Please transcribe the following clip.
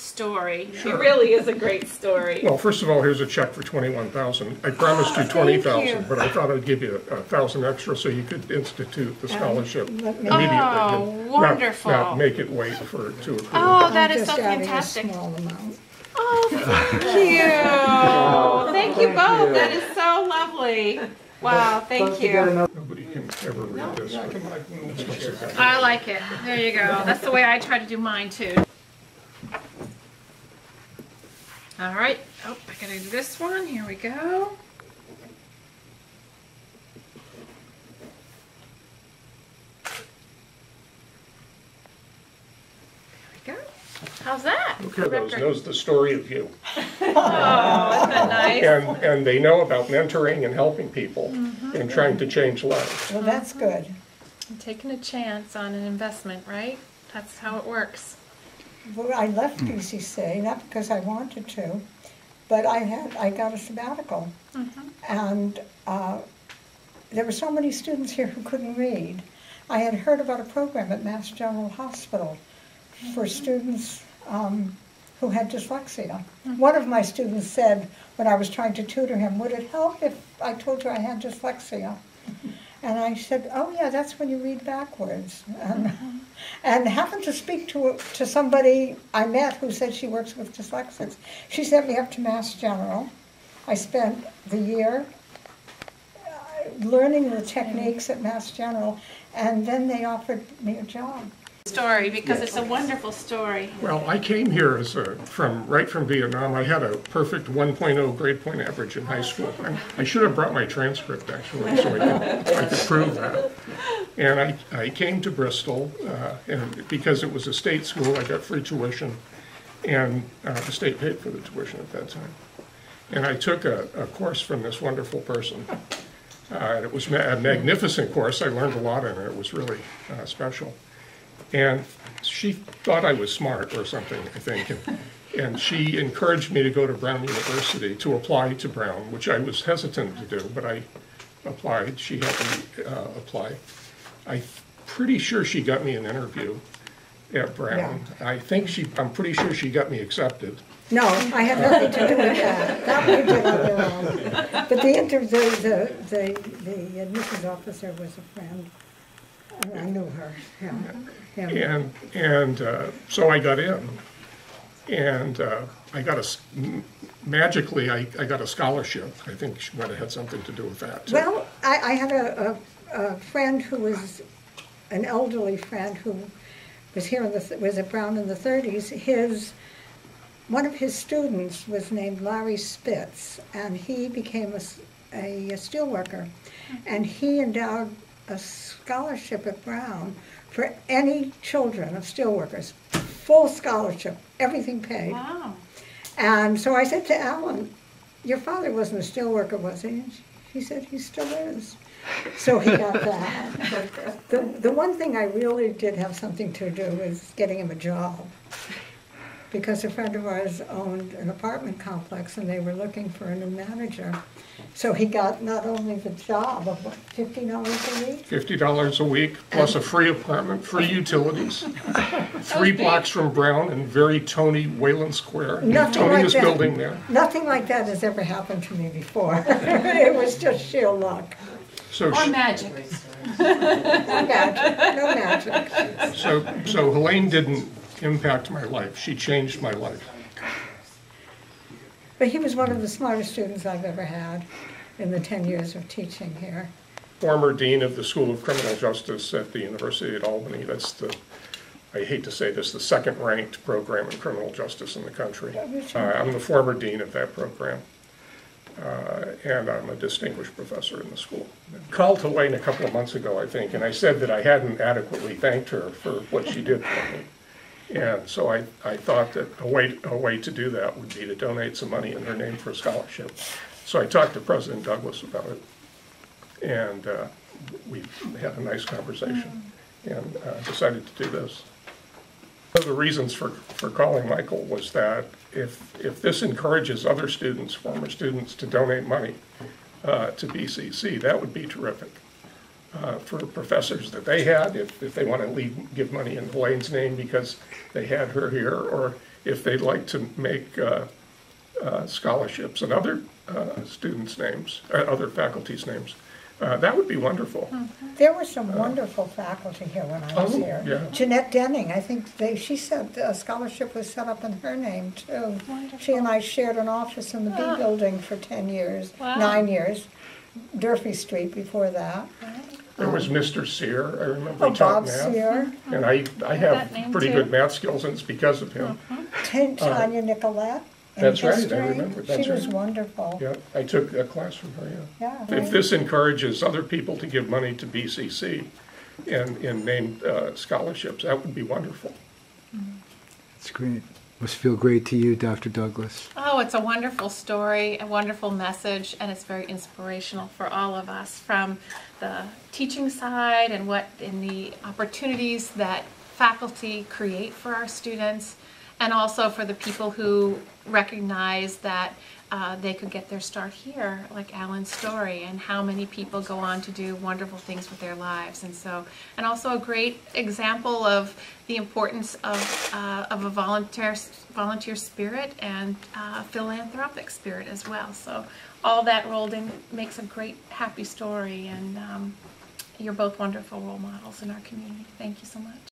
story. Sure. It really is a great story. Well, first of all, here's a check for $21,000. I promised you $20,000, but I thought I'd give you $1,000 extra so you could institute the scholarship immediately. Oh, wonderful. Not make it wait for to accrue. Oh, that is so Just adding a fantastic. small amount. Oh, thank you. Thank you both. That is so lovely. Wow, thank you. Nobody can ever read this. But I like it. There you go. That's the way I try to do mine too. All right. Oh, I gotta do this one. Here we go. There we go. How's that? Look at those. Knows the story of you. Oh, isn't that nice? And they know about mentoring and helping people and trying to change lives. Well, that's good. I'm taking a chance on an investment, right? That's how it works. Well, I left BCC, not because I wanted to, but I got a sabbatical. And there were so many students here who couldn't read. I had heard about a program at Mass General Hospital for students who had dyslexia. One of my students said, when I was trying to tutor him, would it help if I told you I had dyslexia? And I said, oh yeah, that's when you read backwards. And happened to speak to somebody I met who said she works with dyslexics. She sent me up to Mass General. I spent the year learning the techniques at Mass General, and then they offered me a job. Story, because it's a wonderful story. Well, I came here as right from Vietnam. I had a perfect 1.0 grade point average in high school. I should have brought my transcript, actually, so I could prove that. And I came to Bristol, and because it was a state school, I got free tuition, and the state paid for the tuition at that time. And I took a course from this wonderful person. It was a magnificent course. I learned a lot in it. It was really special. And she thought I was smart or something, I think. And she encouraged me to go to Brown University to apply to Brown, which I was hesitant to do, but I applied. She helped me apply. I'm pretty sure she got me an interview at Brown. Yeah. I'm pretty sure she got me accepted. No, I had nothing to do with that. That we did on their own. But the admissions officer was a friend. I knew her. Yeah. And so I got in, and I got magically I got a scholarship. I think she might have had something to do with that too. Well, I had a friend who was an elderly friend who was here was at Brown in the 30s. One of his students was named Larry Spitz, and he became a steel worker, and he endowed a scholarship at Brown for any children of steelworkers, full scholarship, everything paid. Wow. And so I said to Alan, your father wasn't a steelworker, was he? And he said, he still is. So he got that. The one thing I really did have something to do was getting him a job, because a friend of ours owned an apartment complex and they were looking for a new manager. So he got not only the job of what, $50 a week? $50 a week, plus a free apartment, free utilities, 3 blocks from Brown and very Tony Wayland Square. Tony was building there. Nothing like that has ever happened to me before. It was just sheer luck. So or magic. No magic. So Helene didn't impact my life. She changed my life. But he was one of the smartest students I've ever had in the 10 years of teaching here. Former dean of the School of Criminal Justice at the University at Albany. That's I hate to say this, the second ranked program in criminal justice in the country. I'm the former dean of that program. And I'm a distinguished professor in the school. I called Helene a couple of months ago, I think, and I said that I hadn't adequately thanked her for what she did for me. And so I thought that a way to do that would be to donate some money in her name for a scholarship. So I talked to President Douglas about it, and we had a nice conversation and decided to do this. One of the reasons for calling Michael was that if this encourages other students, former students, to donate money to BCC, that would be terrific. For professors that they had, if they want to give money in Helene's name because they had her here, or if they'd like to make scholarships and other students' names, other faculty's names. That would be wonderful. There were some wonderful faculty here when I was here. Yeah. Jeanette Denning, I think she said a scholarship was set up in her name too. Wonderful. She and I shared an office in the B building for 10 years, Wow. 9 years, Durfee Street before that. There was Mr. Sear, I remember Oh, he taught Bob math. Sear, And I that have name pretty too. good math skills, and it's because of him. Tanya Nicolette. in That's right, I history. remember, that's She was right. wonderful. Yeah, I took a class from her, yeah. Yeah. If this encourages other people to give money to BCC and named scholarships, that would be wonderful. That's great. Must feel great to you, Dr. Douglas. Oh, it's a wonderful story, a wonderful message, and it's very inspirational for all of us from the teaching side and the opportunities that faculty create for our students, and also for the people who recognize that they could get their start here, like Alan's story, and how many people go on to do wonderful things with their lives. And also a great example of the importance of a volunteer spirit and philanthropic spirit as well. So all that rolled in makes a great, happy story, and you're both wonderful role models in our community. Thank you so much.